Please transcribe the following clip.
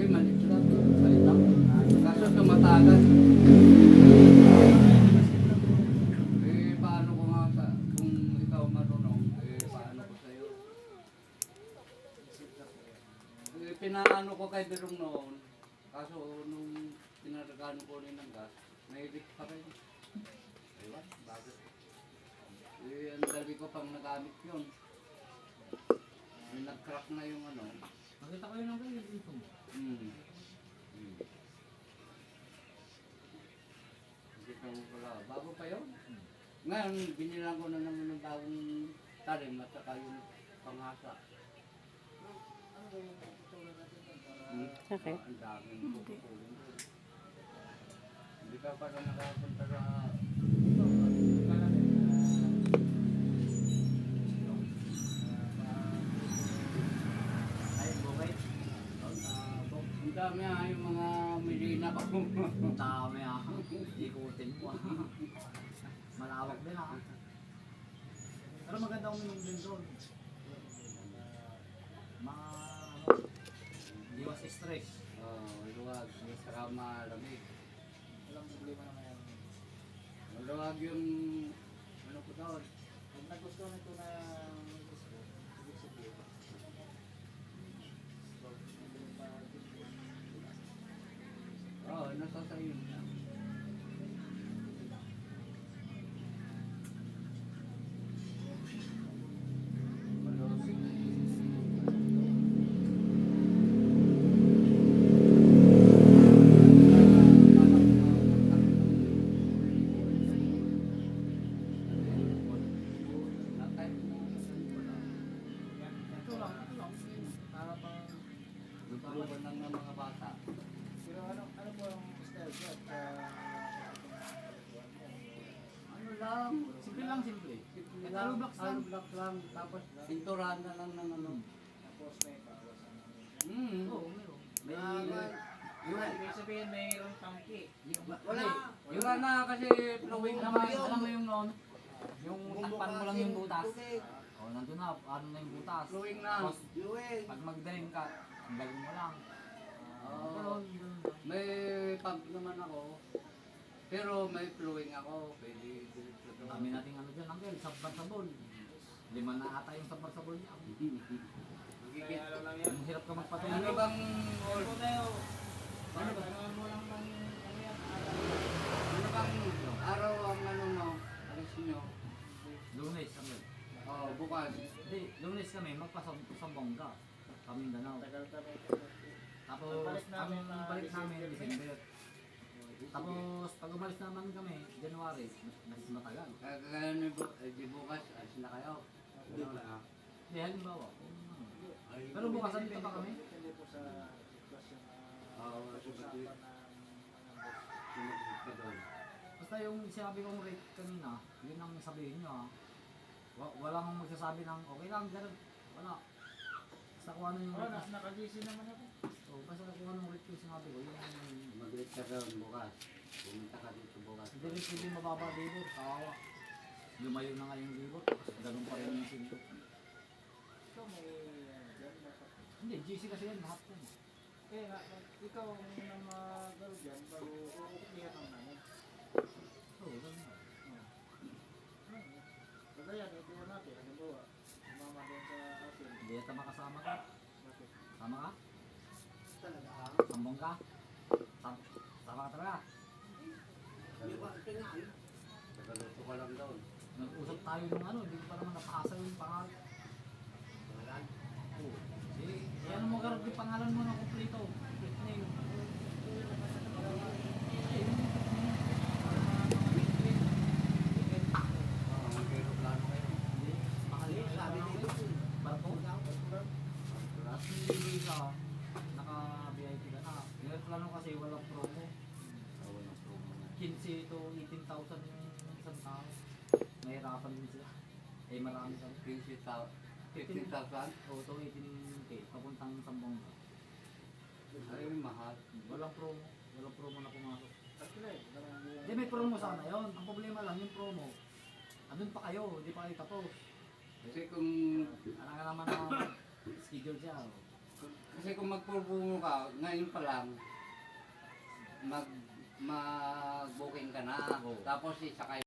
Ay, malit lang. Malit lang. Kaso tumatagal. Eh, paano ko nga kung ikaw marunong, eh, paano ko sa'yo? Eh, pinaano ko kay Dirong noon. Kaso nung pinaragano ko rin ng gas, naibig pa rin. Ewan, bakit? Eh, ang dali ko pang nagamit yun. Nag-crack na yung ano. Nakita ko yun ang kayo dito. Hmm. Hmm. Nakita mo pala. Bago pa yun? Ngayon, binilang ko na naman ng bagong talim at saka yung pangasa. Sakit? Ang daming tutulong doon. Hindi ka pa na nakapunta sa... Ay, bukay. Ang dami yung mga milina ko. Ang dami ikutin mo Malawak din Pero maganda uminom din doon. Iwas stress. Luwag. Saka malamig. Walang problema naman yan. Luwag yung... Ano ko daw? Pag nagustuhan ito na gusto, ibig sabihin. Oo, nasa sa'yo na. Ito lang. Para pang... Nagtuluban lang ng mga bata. Pero ano po ang style ko at Ano lang? simple lang, simple. Simple Hollow blocks lang. Hollow blocks lang. Tapos pinturahan na lang ng ano. Tapos may bawas Oo, meron. May... Ibig sabihin mayroong tangki. Wala. Yung na kasi flowing naman. Alam mo yung noon? Yung takpan mo lang yung butas. O, nandun na. Ano na yung butas? Flowing na. Tapos, pag mag-drain ka, ang galing mo lang. Oo. May pump naman ako. Pero may flowing ako. Pwede diretso doon. Dami nating ano dyan, Uncle. Sabon. 5 na ata yung sabon niya. Magigit. Ang hirap ka Ano magpatuloy. bang ano bang araw ang ano mo? Alis nyo? Lunes kami. Oo, bukas. Hindi, lunes kami, magpasambong ka. Mindanao. Tapos, ang balik namin, December. Tapos, pag umalis naman kami, January, mas matagal. Kaya di bukas, alis na kayo. Hindi, halimbawa. Pero bukas, andito pa kami. Oo, sumagot ka doon. Basta yung sinabi kong rate kanina, yun ang sabihin nyo Walang magsasabi ng okay lang, ganun. Wala. Basta kung ano yung rate. Naka-GC naman ako. Basta kung anong rate yung sinabi ko, yun ang... Mag-rate ka doon bukas. Pumunta ka dito bukas. Hindi rin pwede mababa libor, kawawa. Lumayo na nga yung libor, ganun pa rin yung sinto. Ikaw may dyan dapat. Hindi, GC kasi yan, lahat yan. Kaya nga, ikaw ang unang magaro dyan bago uukupihan ang namin. Oo, ganun nga. Kagaya, ito natin. Halimbawa, sumama doon sa atin. Hindi yata makasama ka. Bakit? Sama ka? Talaga? Sambong ka? Sama ka talaga? Nagaluto ka lang doon. Nag-usap tayo ng ano, hindi ko pa naman napasa yung pangalan. Oo. Ano mo garot yung pangalan mo ng kumpleto? Complete name. Ang aeroplano kayo. Hindi, pakaliit lang ako. Barko? At hindi ka, naka-VIP ka na. Yung plano kasi walang promo. Walang promo na. 15 to 18,000 yung isang tao. Mahirapan din sila. Eh marami kami. 15,000? O to 18K, papuntang Sambonga. Ay, mahal. Walang promo. Walang promo na pumasok. Actually, Hindi, may promo sana yun. Ang problema lang yung promo. Andun pa kayo, hindi pa kayo tapos. Kasi kung Alam ka naman na schedule siya. Kasi kung magpurbumo ka, ngayon pa lang, mag-booking ka na. Oo. Tapos isakay